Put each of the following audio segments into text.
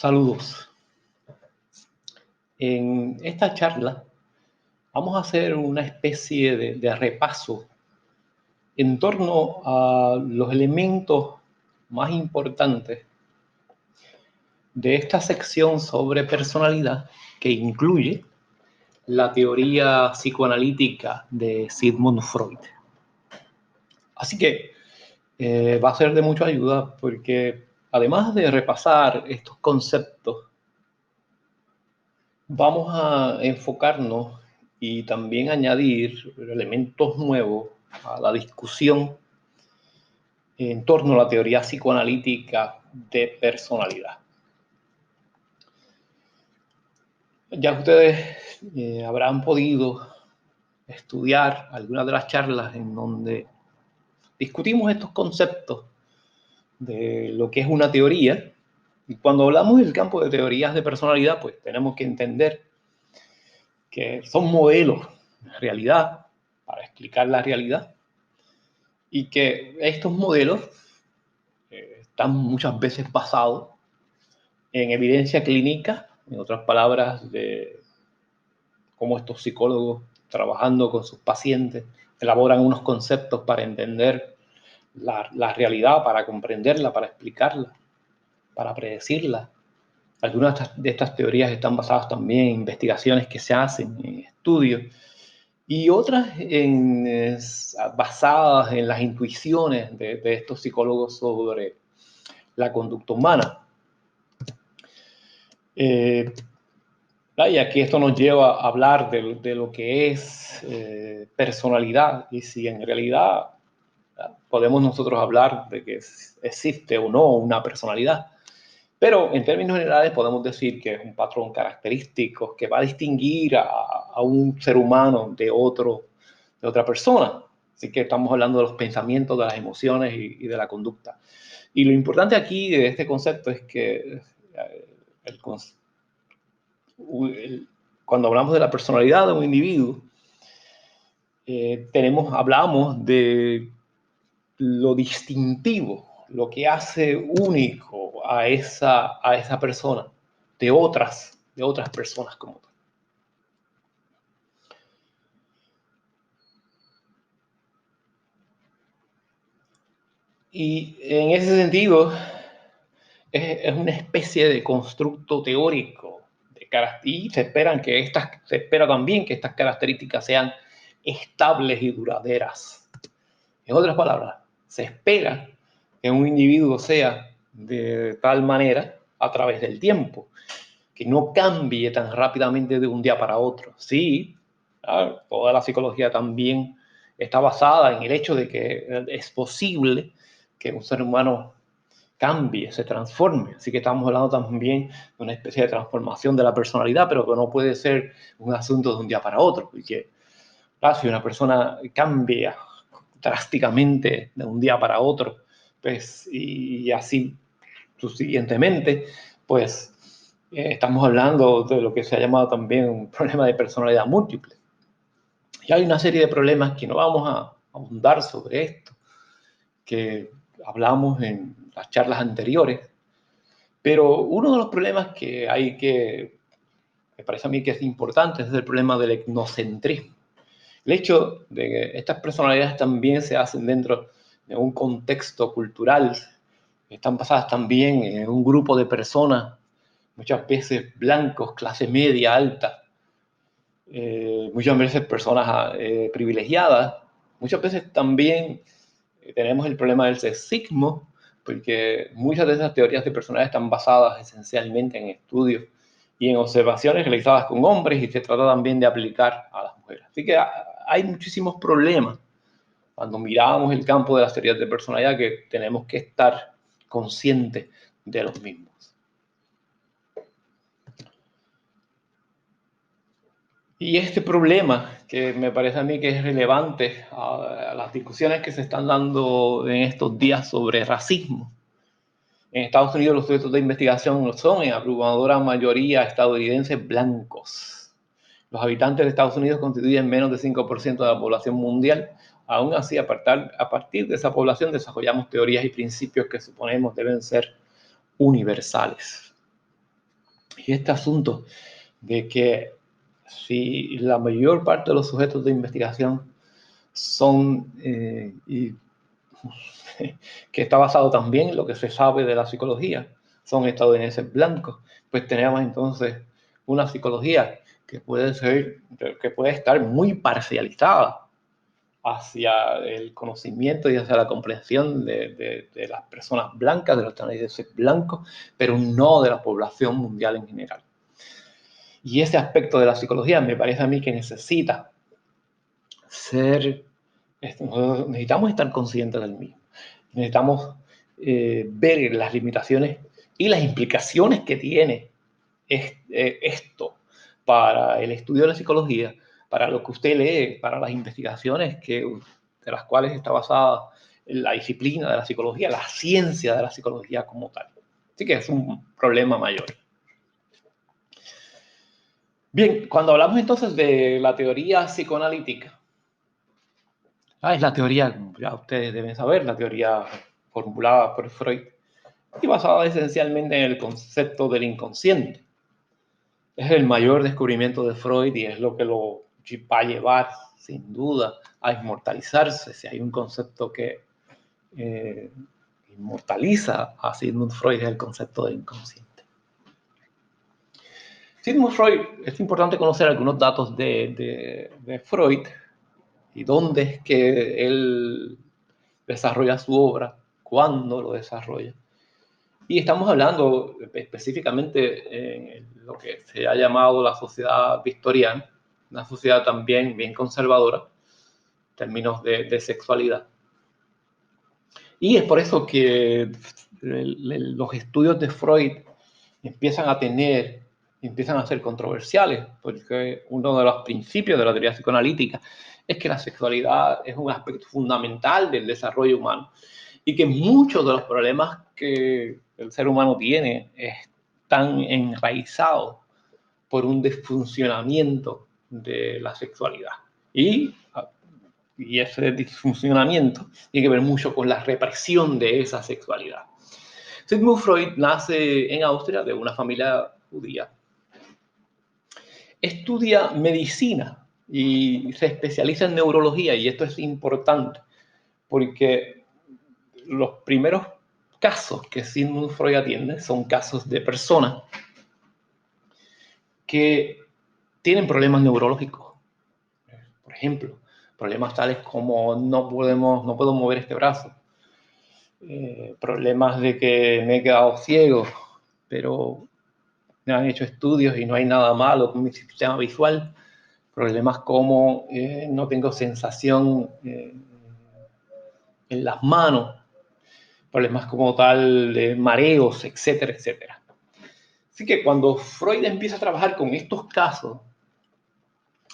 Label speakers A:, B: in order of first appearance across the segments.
A: Saludos. En esta charla vamos a hacer una especie de repaso en torno a los elementos más importantes de esta sección sobre personalidad que incluye la teoría psicoanalítica de Sigmund Freud. Así que va a ser de mucha ayuda porque además de repasar estos conceptos, vamos a enfocarnos y también añadir elementos nuevos a la discusión en torno a la teoría psicoanalítica de personalidad. Ya ustedes habrán podido estudiar algunas de las charlas en donde discutimos estos conceptos de lo que es una teoría. Y cuando hablamos del campo de teorías de personalidad, pues tenemos que entender que son modelos de realidad para explicar la realidad y que estos modelos están muchas veces basados en evidencia clínica, en otras palabras, de cómo estos psicólogos trabajando con sus pacientes elaboran unos conceptos para entender la realidad, para comprenderla, para explicarla, para predecirla. Algunas de estas teorías están basadas también en investigaciones que se hacen, en estudios, y otras basadas en las intuiciones de estos psicólogos sobre la conducta humana. Y aquí esto nos lleva a hablar de lo que es personalidad, y si en realidad podemos nosotros hablar de que existe o no una personalidad. Pero en términos generales podemos decir que es un patrón característico que va a distinguir a un ser humano de otra persona. Así que estamos hablando de los pensamientos, de las emociones y de la conducta. Y lo importante aquí de este concepto es que cuando hablamos de la personalidad de un individuo, hablamos de lo distintivo, lo que hace único a esa persona de otras personas como tal. Y en ese sentido, es una especie de constructo teórico y se espera también que estas características sean estables y duraderas. En otras palabras, se espera que un individuo sea de tal manera a través del tiempo, que no cambie tan rápidamente de un día para otro. Sí, claro, toda la psicología también está basada en el hecho de que es posible que un ser humano cambie, se transforme. Así que estamos hablando también de una especie de transformación de la personalidad, pero que no puede ser un asunto de un día para otro, porque claro, si una persona cambia drásticamente de un día para otro, pues, y así subsiguientemente, pues estamos hablando de lo que se ha llamado también un problema de personalidad múltiple. Y hay una serie de problemas que no vamos a abundar sobre esto, que hablamos en las charlas anteriores, pero uno de los problemas que me parece a mí que es importante, es el problema del etnocentrismo. El hecho de que estas personalidades también se hacen dentro de un contexto cultural, están basadas también en un grupo de personas, muchas veces blancos, clase media, alta, muchas veces personas privilegiadas, muchas veces también tenemos el problema del sexismo, porque muchas de esas teorías de personalidad están basadas esencialmente en estudios y en observaciones realizadas con hombres, y se trata también de aplicar a las mujeres. Así que hay muchísimos problemas cuando miramos el campo de las teorías de personalidad, que tenemos que estar conscientes de los mismos. Y este problema, que me parece a mí que es relevante a las discusiones que se están dando en estos días sobre racismo. En Estados Unidos los sujetos de investigación son en abrumadora mayoría estadounidenses blancos. Los habitantes de Estados Unidos constituyen menos de 5% de la población mundial. Aún así, a partir de esa población desarrollamos teorías y principios que suponemos deben ser universales. Y este asunto de que si la mayor parte de los sujetos de investigación son, que está basado también en lo que se sabe de la psicología, son estadounidenses blancos, pues tenemos entonces una psicología que puede estar muy parcializada hacia el conocimiento y hacia la comprensión de las personas blancas, de los estadounidenses blancos, pero no de la población mundial en general. Y ese aspecto de la psicología me parece a mí que necesita ser, necesitamos estar conscientes del mismo. Necesitamos ver las limitaciones y las implicaciones que tiene esto para el estudio de la psicología, para lo que usted lee, para las investigaciones de las cuales está basada la disciplina de la psicología, la ciencia de la psicología como tal. Así que es un problema mayor. Bien, cuando hablamos entonces de la teoría psicoanalítica, es la teoría, como ya ustedes deben saber, la teoría formulada por Freud y basada esencialmente en el concepto del inconsciente. Es el mayor descubrimiento de Freud y es lo que lo va a llevar, sin duda, a inmortalizarse. Si hay un concepto que inmortaliza a Sigmund Freud, es el concepto del inconsciente. Sigmund Freud, es importante conocer algunos datos de Freud y dónde es que él desarrolla su obra, cuándo lo desarrolla. Y estamos hablando específicamente en lo que se ha llamado la sociedad victoriana, una sociedad también bien conservadora en términos de sexualidad. Y es por eso que los estudios de Freud empiezan a ser controversiales, porque uno de los principios de la teoría psicoanalítica es que la sexualidad es un aspecto fundamental del desarrollo humano y que muchos de los problemas que el ser humano tiene están enraizados por un desfuncionamiento de la sexualidad. Y ese disfuncionamiento tiene que ver mucho con la represión de esa sexualidad. Sigmund Freud nace en Austria de una familia judía. Estudia medicina y se especializa en neurología, y esto es importante porque los primeros casos que Sigmund Freud atiende son casos de personas que tienen problemas neurológicos. Por ejemplo, problemas tales como no puedo mover este brazo. Problemas de que me he quedado ciego, pero me han hecho estudios y no hay nada malo con mi sistema visual. Problemas como no tengo sensación en las manos. Problemas como tal de mareos, etcétera, etcétera. Así que cuando Freud empieza a trabajar con estos casos,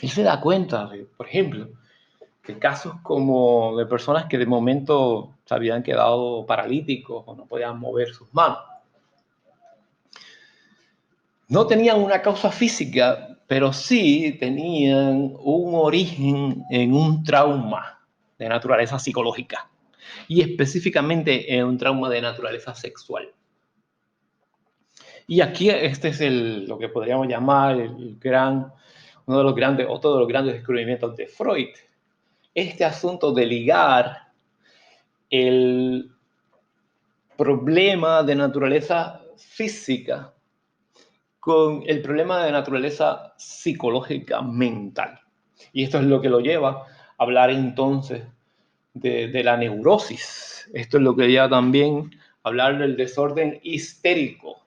A: él se da cuenta de, por ejemplo, que casos como de personas que de momento se habían quedado paralíticos o no podían mover sus manos, no tenían una causa física, pero sí tenían un origen en un trauma de naturaleza psicológica y específicamente en un trauma de naturaleza sexual. Y aquí este es lo que podríamos llamar uno de los grandes, otro de los grandes descubrimientos de Freud. Este asunto de ligar el problema de naturaleza física con el problema de naturaleza psicológica mental. Y esto es lo que lo lleva a hablar entonces de la neurosis. Esto es lo que lleva también a hablar del desorden histérico.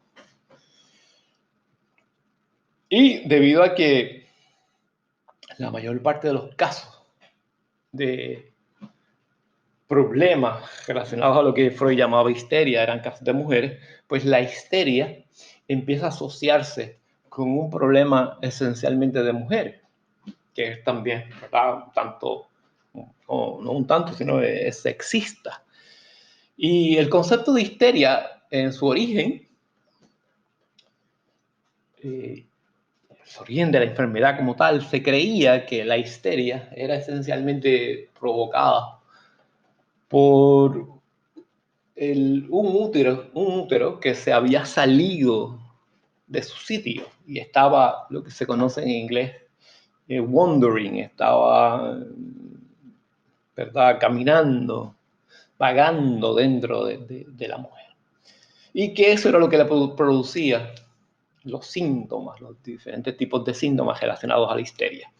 A: Y debido a que la mayor parte de los casos de problemas relacionados a lo que Freud llamaba histeria eran casos de mujeres, pues la histeria empieza a asociarse con un problema esencialmente de mujeres, que es también, ¿verdad? No un tanto, sino es sexista. Y el concepto de histeria en su origen, el origen de la enfermedad como tal, se creía que la histeria era esencialmente provocada por un útero que se había salido de su sitio y estaba lo que se conoce en inglés wandering, estaba, ¿verdad?, caminando, vagando dentro de la mujer. Y que eso era lo que le producía los síntomas, los diferentes tipos de síntomas relacionados a la histeria.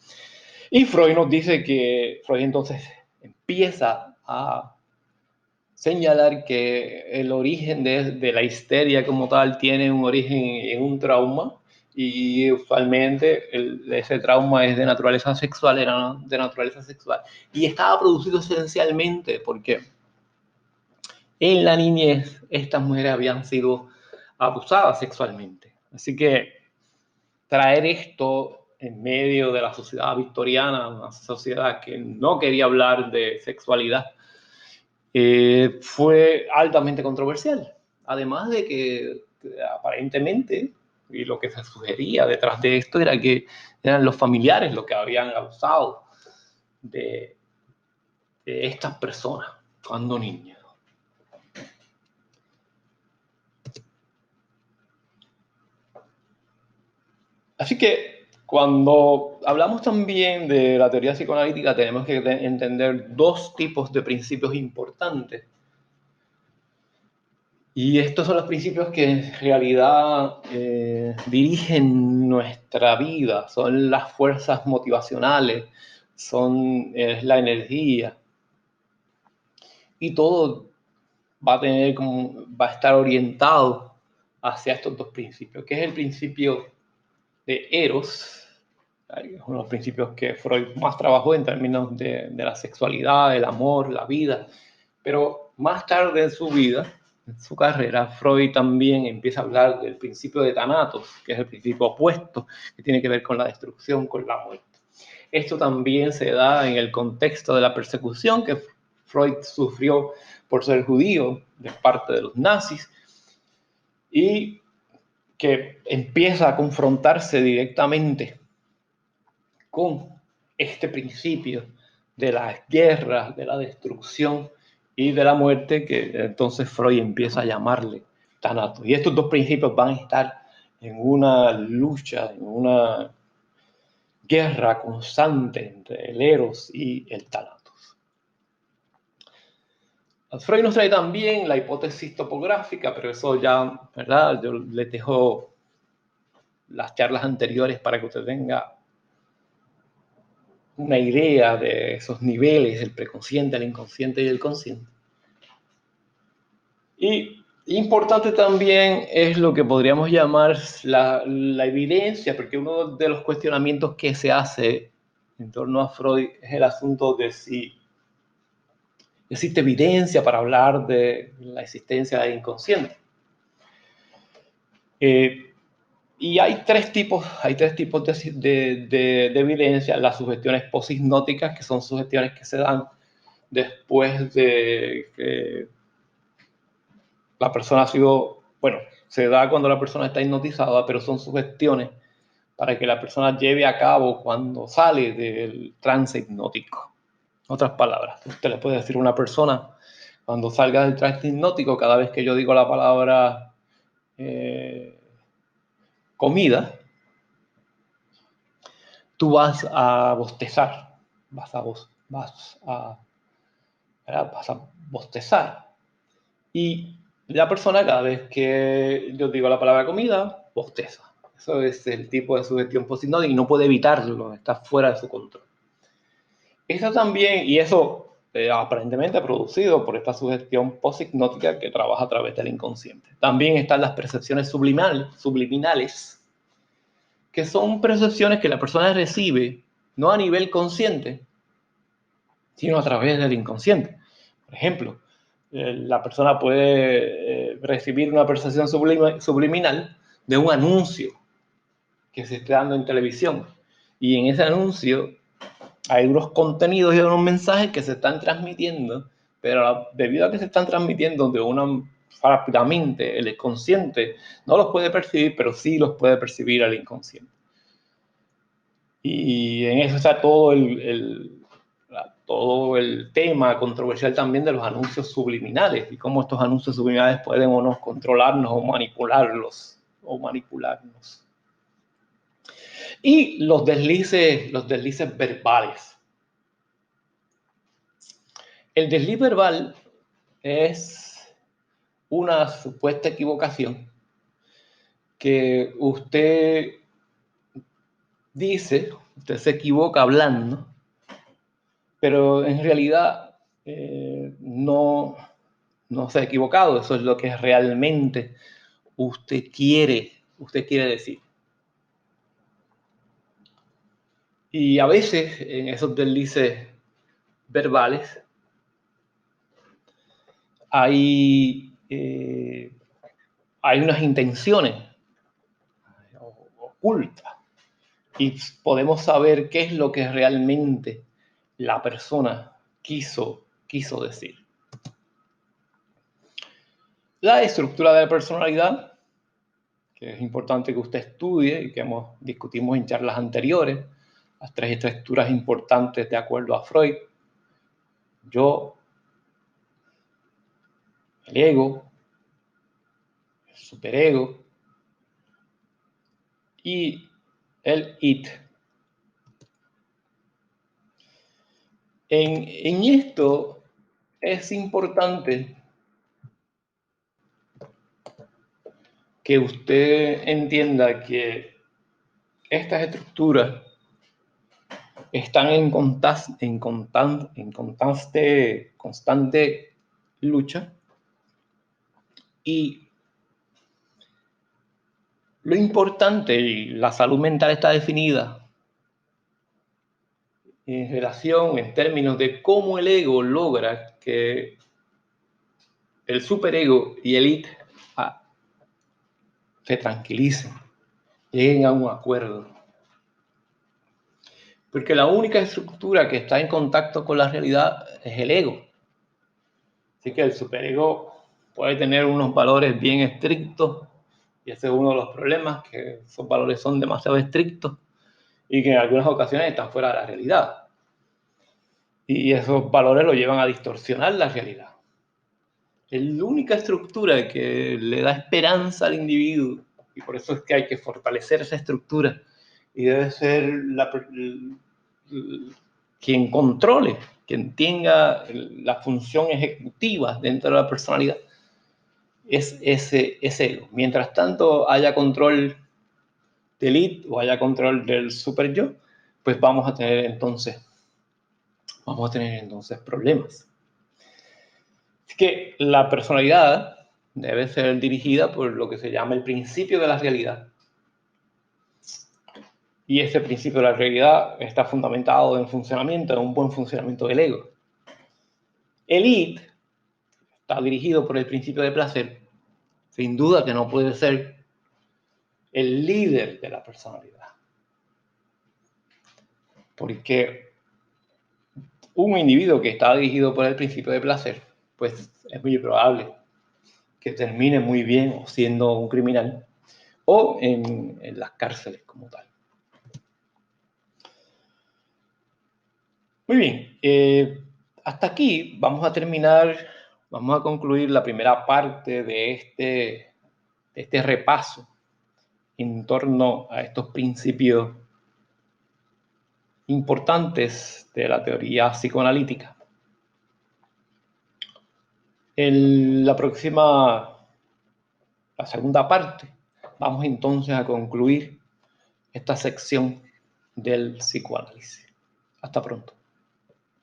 A: Y Freud nos dice que Freud entonces empieza a señalar que el origen de la histeria como tal tiene un origen en un trauma y usualmente ese trauma es de naturaleza sexual, era de naturaleza sexual y estaba producido esencialmente porque en la niñez estas mujeres habían sido abusadas sexualmente. Así que traer esto en medio de la sociedad victoriana, una sociedad que no quería hablar de sexualidad, fue altamente controversial. Además de que aparentemente, y lo que se sugería detrás de esto era que eran los familiares los que habían abusado de estas personas cuando niños. Así que cuando hablamos también de la teoría psicoanalítica tenemos que entender dos tipos de principios importantes. Y estos son los principios que en realidad dirigen nuestra vida, son las fuerzas motivacionales, son la energía. Y todo va a estar orientado hacia estos dos principios, que es el principio de Eros, uno de los principios que Freud más trabajó en términos de la sexualidad, el amor, la vida, pero más tarde en su vida, en su carrera, Freud también empieza a hablar del principio de Thanatos, que es el principio opuesto, que tiene que ver con la destrucción, con la muerte. Esto también se da en el contexto de la persecución que Freud sufrió por ser judío de parte de los nazis y que empieza a confrontarse directamente con este principio de las guerras, de la destrucción y de la muerte que entonces Freud empieza a llamarle Thanatos. Y estos dos principios van a estar en una lucha, en una guerra constante entre el Eros y el Thanatos. Freud nos trae también la hipótesis topográfica, pero eso ya, ¿verdad? Yo les dejo las charlas anteriores para que usted tenga una idea de esos niveles, el preconsciente, el inconsciente y el consciente. Y importante también es lo que podríamos llamar la evidencia, porque uno de los cuestionamientos que se hace en torno a Freud es el asunto de si existe evidencia para hablar de la existencia del inconsciente. Y hay tres tipos de evidencia. Las sugestiones poshipnóticas, que son sugestiones que se dan después de que la persona ha sido, bueno, se da cuando la persona está hipnotizada, pero son sugestiones para que la persona lleve a cabo cuando sale del trance hipnótico. Otras palabras, usted le puede decir a una persona, cuando salga del trance hipnótico, cada vez que yo digo la palabra comida, tú vas a bostezar, vas a bostezar. Y la persona, cada vez que yo digo la palabra comida, bosteza. Eso es el tipo de sugestión poshipnótica y no puede evitarlo, está fuera de su control. Eso también, y eso aparentemente producido por esta sugestión poshipnótica que trabaja a través del inconsciente. También están las percepciones subliminales, que son percepciones que la persona recibe no a nivel consciente, sino a través del inconsciente. Por ejemplo, la persona puede recibir una percepción subliminal de un anuncio que se está dando en televisión. Y en ese anuncio hay unos contenidos y unos mensajes que se están transmitiendo, pero debido a que se están transmitiendo de una rápidamente, el consciente no los puede percibir, pero sí los puede percibir el inconsciente. Y en eso está todo el tema controversial también de los anuncios subliminales y cómo estos anuncios subliminales pueden o no controlarnos o manipularlos o manipularnos. Y los deslices verbales. El desliz verbal es una supuesta equivocación que usted dice, usted se equivoca hablando, pero en realidad no se ha equivocado. Eso es lo que realmente usted quiere decir. Y a veces en esos deslices verbales hay unas intenciones ocultas y podemos saber qué es lo que realmente la persona quiso decir. La estructura de la personalidad, que es importante que usted estudie y que discutimos en charlas anteriores, las 3 estructuras importantes de acuerdo a Freud: yo, el ego, el superego y el id. En esto es importante que usted entienda que estas estructuras están en constante lucha, y lo importante, y la salud mental está definida en términos de cómo el ego logra que el superego y el id se tranquilicen, lleguen a un acuerdo. Porque la única estructura que está en contacto con la realidad es el ego. Así que el superego puede tener unos valores bien estrictos, y ese es uno de los problemas, que esos valores son demasiado estrictos y que en algunas ocasiones están fuera de la realidad. Y esos valores lo llevan a distorsionar la realidad. La única estructura que le da esperanza al individuo, y por eso es que hay que fortalecer esa estructura, y debe ser quien controle, quien tenga la función ejecutiva dentro de la personalidad, es ese ego. Mientras tanto haya control del id o haya control del super yo, pues vamos a tener entonces problemas. Así que la personalidad debe ser dirigida por lo que se llama el principio de la realidad. Y ese principio de la realidad está fundamentado en un buen funcionamiento del ego. El id está dirigido por el principio de placer. Sin duda que no puede ser el líder de la personalidad. Porque un individuo que está dirigido por el principio de placer, pues es muy probable que termine muy bien o siendo un criminal o en las cárceles como tal. Muy bien, hasta aquí vamos a concluir la primera parte de este repaso en torno a estos principios importantes de la teoría psicoanalítica. La segunda parte, vamos entonces a concluir esta sección del psicoanálisis. Hasta pronto.